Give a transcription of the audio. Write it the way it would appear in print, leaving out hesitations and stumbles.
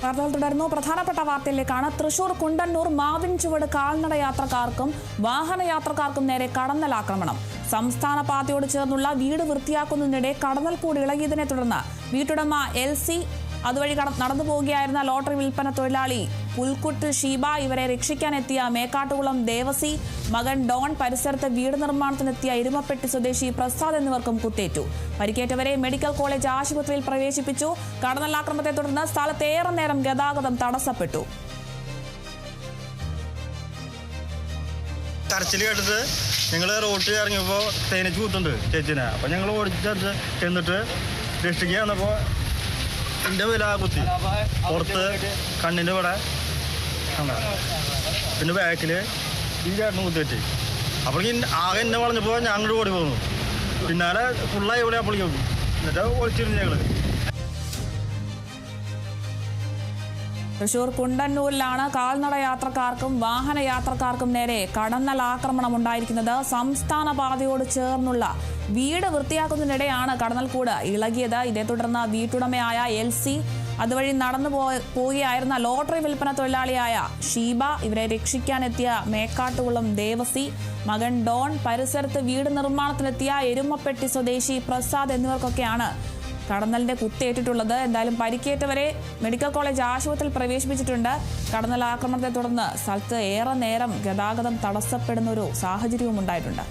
വാർത്തകൾ തുടരുന്നു. പ്രധാനപ്പെട്ട വാർത്തയിലേക്കാണ്. തൃശൂർ കുണ്ടന്നൂർ മാവിൻ ചുവട് കാൽനട യാത്രക്കാർക്കും വാഹനയാത്രക്കാർക്കും നേരെ കടന്നലാക്രമണം. സംസ്ഥാന പാതയോട് ചേർന്നുള്ള വീട് വൃത്തിയാക്കുന്നതിനിടെ കടന്നൽ കൂടി ഇളകിയതിനെ തുടർന്ന് വീട്ടുടമ LC അതുവഴി നടന്നു പോവുകയായിരുന്ന ലോട്ടറി വിൽപ്പന തൊഴിലാളി പുൽക്കുട്ടിൽ ഷീബ ഇവരെ രക്ഷിക്കാനെത്തിയ മേക്കാട്ടുകുളം ദേവസി, മകൻ ഡോൺ, പരിസരത്ത് വീട് നിർമ്മാണത്തിനെത്തിയ ഇരുമപ്പെട്ടി സ്വദേശി പ്രസാദ് എന്നിവർക്കും കുത്തേറ്റു. പരിക്കേറ്റവരെ മെഡിക്കൽ കോളേജ് ആശുപത്രിയിൽ പ്രവേശിപ്പിച്ചു. കടന്നലാക്രമണത്തെ തുടർന്ന് സ്ഥലത്ത് ഏറെ നേരം ഗതാഗതം തടസ്സപ്പെട്ടു. കരച്ചിൽ കേട്ടിട്ട് ഞങ്ങൾ റോട്ടിൽ ഇറങ്ങിയപ്പോൾ തേനീച്ച് കൂത്തുണ്ട് ചേച്ചിനെ. അപ്പം ഞങ്ങൾ ഓടിച്ചെടുത്ത് ചെന്നിട്ട് രക്ഷിക്കുക വന്നപ്പോൾ എൻ്റെ വില കുത്തി പുറത്ത് കണ്ണിൻ്റെ ഇവിടെ പിന്നെ ബാക്കിൽ ഈ ചേട്ടന് കുത്തിവെച്ച്. അപ്പോഴേക്കും ആകെ എന്നെ വളഞ്ഞപ്പോൾ ഞാൻ അങ്ങോട്ട് ഓടി പോകുന്നു. പിന്നാലെ ഫുള്ളായി ഇവിടെ അപ്പോഴേക്കും എന്നിട്ട് ഒളിച്ചിരുന്നു ഞങ്ങൾ. തൃശൂർ കുണ്ടന്നൂരിലാണ് കാൽനട യാത്രക്കാർക്കും വാഹനയാത്രക്കാർക്കും നേരെ കടന്നലാക്രമണം ഉണ്ടായിരിക്കുന്നത്. സംസ്ഥാന പാതയോട് ചേർന്നുള്ള വീട് വൃത്തിയാക്കുന്നതിനിടെയാണ് കടന്നൽക്കൂട് ഇളകിയത്. ഇതേ തുടർന്ന് വീട്ടുടമയായ LC അതുവഴി നടന്നു പോവുകയായിരുന്ന ലോട്ടറി വിൽപ്പന തൊഴിലാളിയായ ഷീബ ഇവരെ രക്ഷിക്കാനെത്തിയ മേക്കാട്ടുകുളം ദേവസി, മകൻ ഡോൺ, പരിസരത്ത് വീട് നിർമ്മാണത്തിനെത്തിയ എരുമപ്പെട്ടി സ്വദേശി പ്രസാദ് എന്നിവർക്കൊക്കെയാണ് കടന്നലിന്റെ കുത്തേറ്റിട്ടുള്ളത്. എന്തായാലും പരിക്കേറ്റവരെ മെഡിക്കൽ കോളേജ് ആശുപത്രിയിൽ പ്രവേശിപ്പിച്ചിട്ടുണ്ട്. കടന്നൽ ആക്രമണത്തെ തുടർന്ന് സ്ഥലത്ത് ഏറെ നേരം ഗതാഗതം തടസ്സപ്പെടുന്ന ഒരു സാഹചര്യവും ഉണ്ടായിട്ടുണ്ട്.